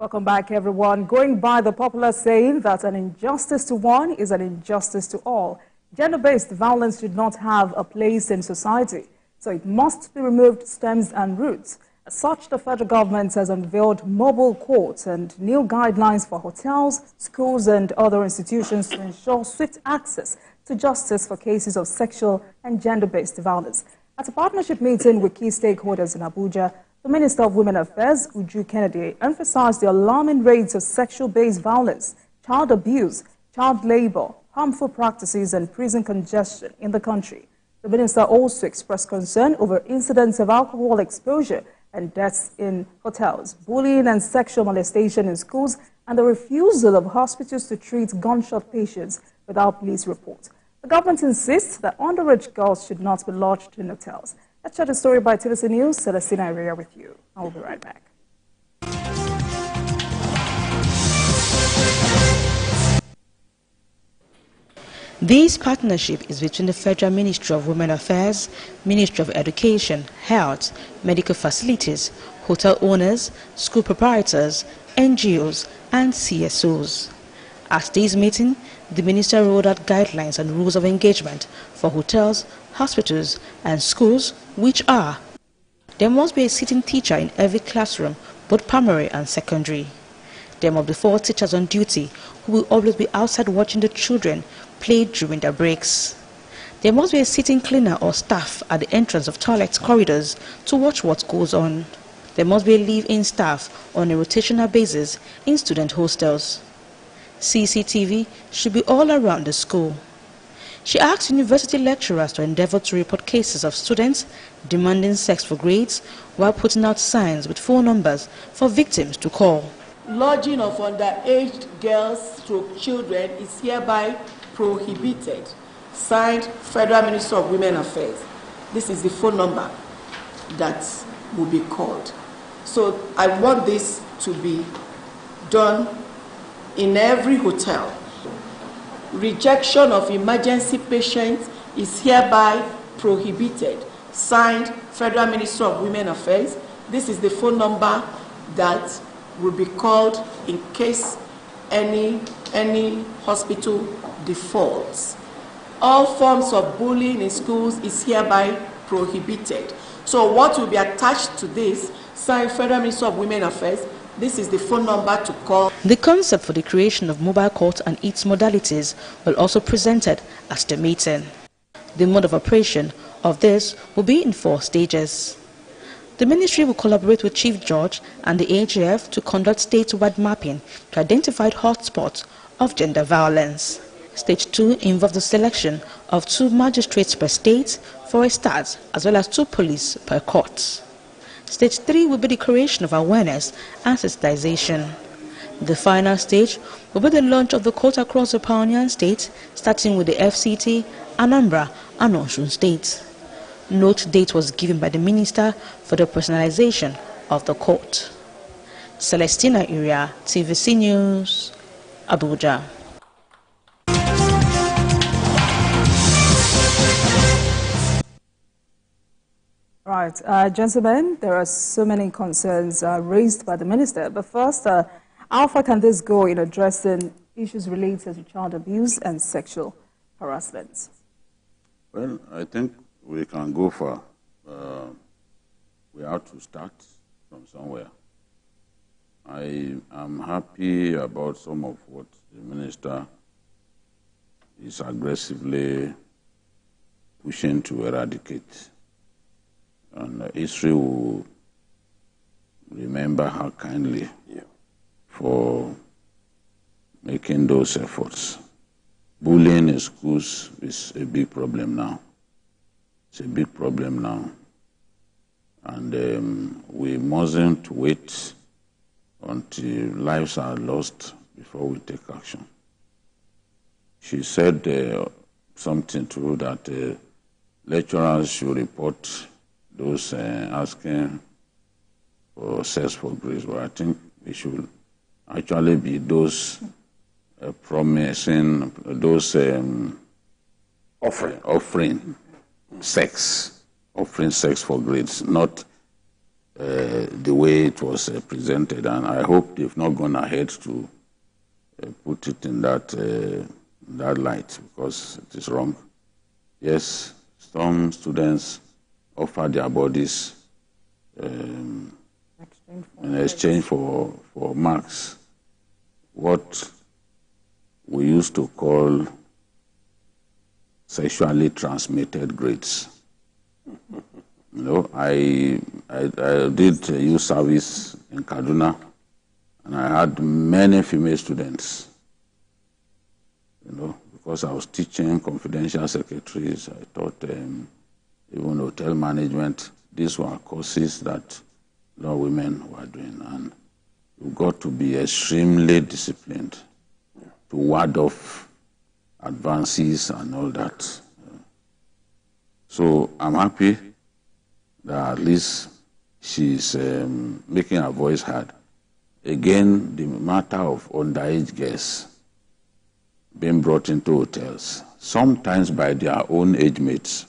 Welcome back, everyone. Going by the popular saying that an injustice to one is an injustice to all, gender-based violence should not have a place in society, so it must be removed stems and roots. As such, the federal government has unveiled mobile courts and new guidelines for hotels, schools, and other institutions to ensure swift access to justice for cases of sexual and gender-based violence. At a partnership meeting with key stakeholders in Abuja, the Minister of Women Affairs, Uju Kennedy, emphasized the alarming rates of sexual-based violence, child abuse, child labor, harmful practices, and prison congestion in the country. The minister also expressed concern over incidents of alcohol exposure and deaths in hotels, bullying and sexual molestation in schools, and the refusal of hospitals to treat gunshot patients without police report. The government insists that underage girls should not be lodged in hotels. Let's share the story by TVC News. Celestina Area with you. I'll be right back. This partnership is between the Federal Ministry of Women Affairs, Ministry of Education, Health, Medical Facilities, hotel owners, school proprietors, NGOs, and CSOs. At this meeting, the minister rolled out guidelines and rules of engagement for hotels, hospitals, and schools, which are: there must be a sitting teacher in every classroom, both primary and secondary. There must be 4 teachers on duty who will always be outside watching the children play during their breaks. There must be a sitting cleaner or staff at the entrance of toilet corridors to watch what goes on. There must be a live-in staff on a rotational basis in student hostels. CCTV should be all around the school. She asked university lecturers to endeavor to report cases of students demanding sex for grades while putting out signs with phone numbers for victims to call. Lodging of underage girls to children is hereby prohibited. Signed, Federal Ministry of Women Affairs. This is the phone number that will be called. So I want this to be done in every hotel. Rejection of emergency patients is hereby prohibited. Signed, Federal Ministry of Women Affairs. This is the phone number that will be called in case any hospital defaults. All forms of bullying in schools is hereby prohibited. So what will be attached to this, signed, Federal Ministry of Women Affairs, this is the phone number to call. The concept for the creation of mobile courts and its modalities were also presented at the meeting. The mode of operation of this will be in 4 stages. The ministry will collaborate with Chief Judge and the AGF to conduct statewide mapping to identify hotspots of gender violence. Stage 2 involves the selection of 2 magistrates per state for a start, as well as 2 police per court. Stage 3 will be the creation of awareness and sensitization. The final stage will be the launch of the court across the Pioneer State, starting with the FCT, Anambra, and Osun State. No date was given by the minister for the personalization of the court. Celestina Area, TVC News, Abuja. Right, gentlemen, there are so many concerns raised by the minister. But first, how far can this go in addressing issues related to child abuse and sexual harassment? Well, I think we can go far. We have to start from somewhere. I am happy about some of what the minister is aggressively pushing to eradicate. And history will remember her kindly for making those efforts. Bullying in schools is a big problem now. It's a big problem now. And we mustn't wait until lives are lost before we take action. She said something true that lecturers should report those asking for sex for grades, but I think it should actually be those promising, those offering sex for grades, not the way it was presented, and I hope they've not gone ahead to put it in that light, because it is wrong. Yes, some students offer their bodies in exchange for marks, what we used to call sexually transmitted grades. You know, I did youth service in Kaduna, and I had many female students. You know, because I was teaching confidential secretaries, I taught them even hotel management. These were courses that a lot of women were doing, and you've got to be extremely disciplined to ward off advances and all that. So I'm happy that at least she's making her voice heard. Again, the matter of underage girls being brought into hotels, sometimes by their own age mates.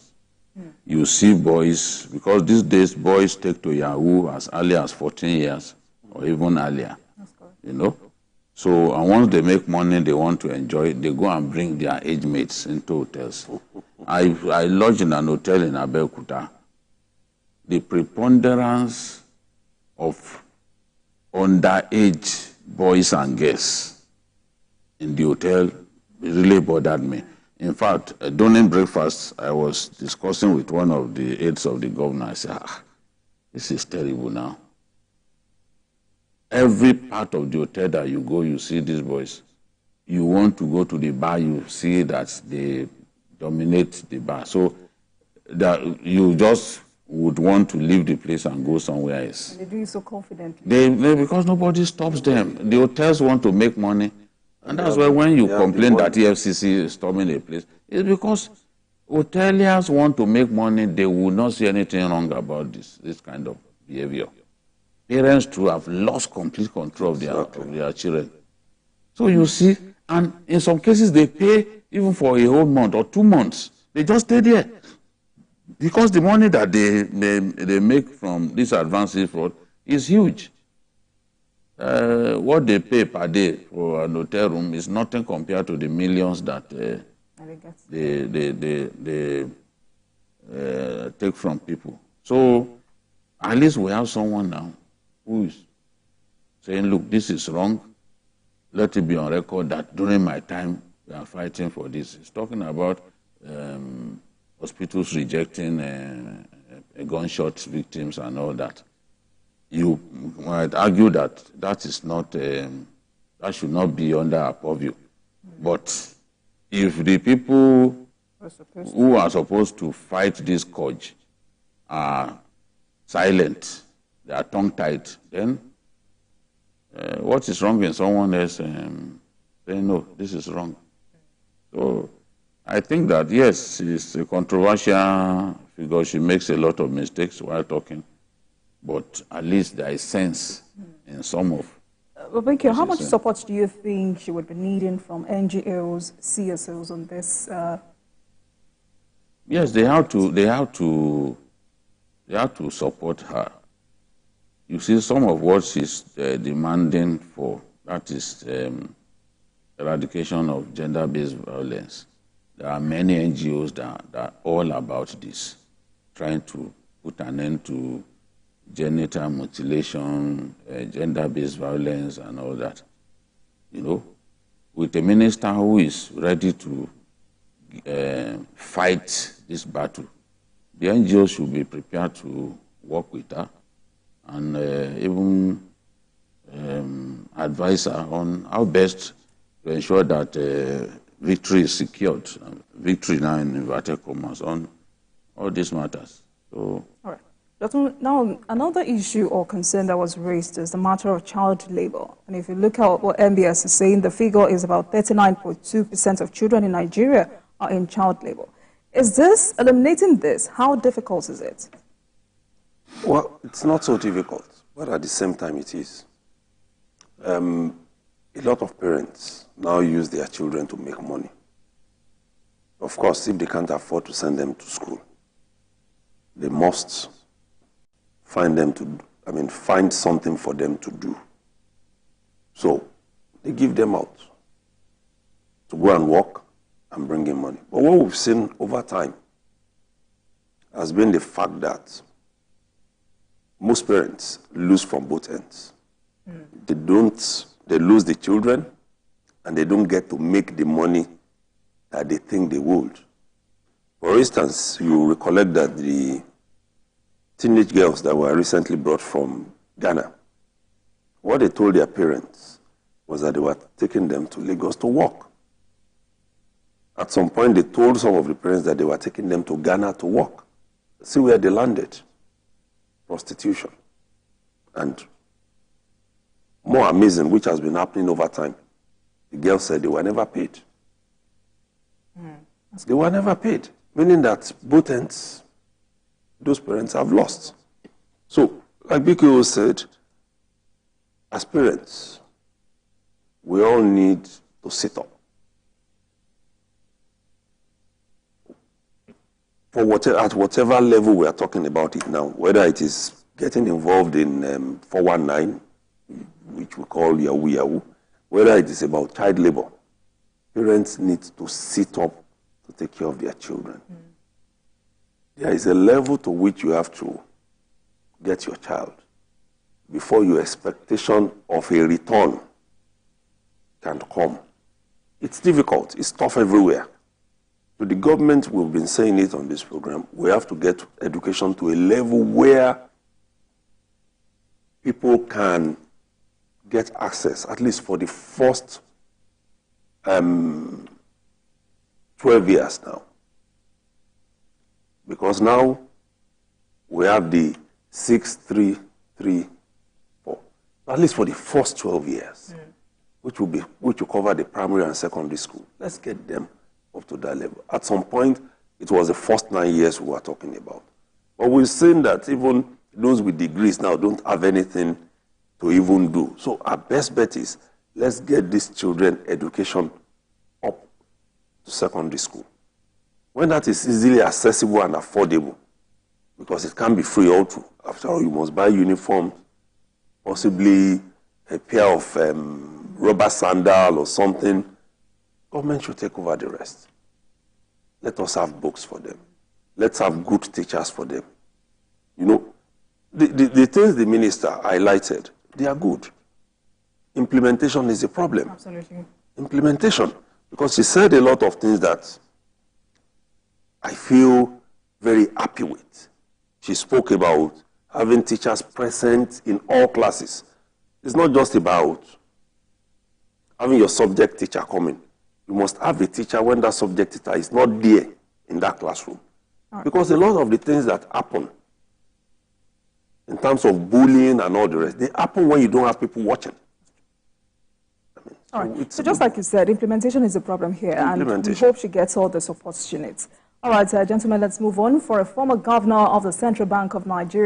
You see boys, because these days boys take to Yahoo as early as 14 years or even earlier, you know. So, and once they make money, they want to enjoy it, they go and bring their age mates into hotels. I lodged in an hotel in Abuja. The preponderance of underage boys and girls in the hotel really bothered me. In fact, during breakfast, I was discussing with one of the aides of the governor. I said, this is terrible now. Every part of the hotel that you go, you see these boys. You want to go to the bar, you see that they dominate the bar. So that you just would want to leave the place and go somewhere else. And they do it so confidently. Because nobody stops them. The hotels want to make money. And that's why when you complain that EFCC is storming a place, it's because hoteliers want to make money. They will not see anything wrong about this kind of behavior. Parents too have lost complete control of their children. So you see, and in some cases they pay even for a whole month or 2 months. They just stay there. Because the money that they make from this advances fraud is huge. What they pay per day for an hotel room is nothing compared to the millions that they take from people. So at least we have someone now who is saying, look, this is wrong. Let it be on record that during my time we are fighting for this. It's talking about hospitals rejecting gunshot victims and all that. You might argue that that is not, that should not be under our purview. But if the people who are supposed to fight this scourge are silent, they are tongue-tied, then what is wrong in someone else saying, no, this is wrong? So I think that, yes, she's a controversial figure. She makes a lot of mistakes while talking. But at least there is sense in some of. Thank you. How much support do you think she would be needing from NGOs, CSOs on this? Yes, they have to support her. You see, some of what she's demanding for, that is eradication of gender-based violence. There are many NGOs that are all about this, trying to put an end to genital mutilation, gender-based violence, and all that. You know, with a minister who is ready to fight this battle, the NGO should be prepared to work with her and even advise her on how best to ensure that victory is secured. Victory now in inverted commas on all these matters. So. All right. Now, another issue or concern that was raised is the matter of child labor. And if you look at what MBS is saying, the figure is about 39.2% of children in Nigeria are in child labor. Is this, eliminating this, how difficult is it? Well, it's not so difficult, but at the same time it is. A lot of parents now use their children to make money. Of course, if they can't afford to send them to school, they must find them to find something for them to do. So they give them out to go and work and bring in money. But what we've seen over time has been the fact that most parents lose from both ends. They lose the children, and they don't get to make the money that they think they would. For instance, you recollect that the teenage girls that were recently brought from Ghana, what they told their parents was that they were taking them to Lagos to work. At some point, they told some of the parents that they were taking them to Ghana to work. See where they landed. Prostitution. And more amazing, which has been happening over time, the girls said they were never paid. They were never paid, meaning that both ends, those parents have lost. So, like BKO said, as parents, we all need to sit up. At whatever level we are talking about it now, whether it is getting involved in 419, which we call Yahoo Yahoo, whether it is about child labor, parents need to sit up to take care of their children. There is a level to which you have to get your child before your expectation of a return can come. It's difficult. It's tough everywhere. To the government, we've been saying it on this program, we have to get education to a level where people can get access, at least for the first 12 years now. Because now we have the 6-3-3-4, at least for the first 12 years, which will cover the primary and secondary school. Let's get them up to that level. At some point, it was the first 9 years we were talking about. But we've seen that even those with degrees now don't have anything to even do. So our best bet is, let's get these children education up to secondary school. When that is easily accessible and affordable, because it can't be free all through. After all, you must buy uniforms, possibly a pair of rubber sandal or something. Government should take over the rest. Let us have books for them. Let's have good teachers for them. You know, the things the minister highlighted, they are good. Implementation is a problem. Absolutely. Implementation. Because she said a lot of things that I feel very happy with. She spoke about having teachers present in all classes. It's not just about having your subject teacher coming. You must have a teacher when that subject teacher is not there in that classroom. Right. Because a lot of the things that happen in terms of bullying and all the rest, they happen when you don't have people watching. All right. So just like you said, implementation is a problem here, and we hope she gets all the support she needs. All right, gentlemen, let's move on. For a former governor of the Central Bank of Nigeria,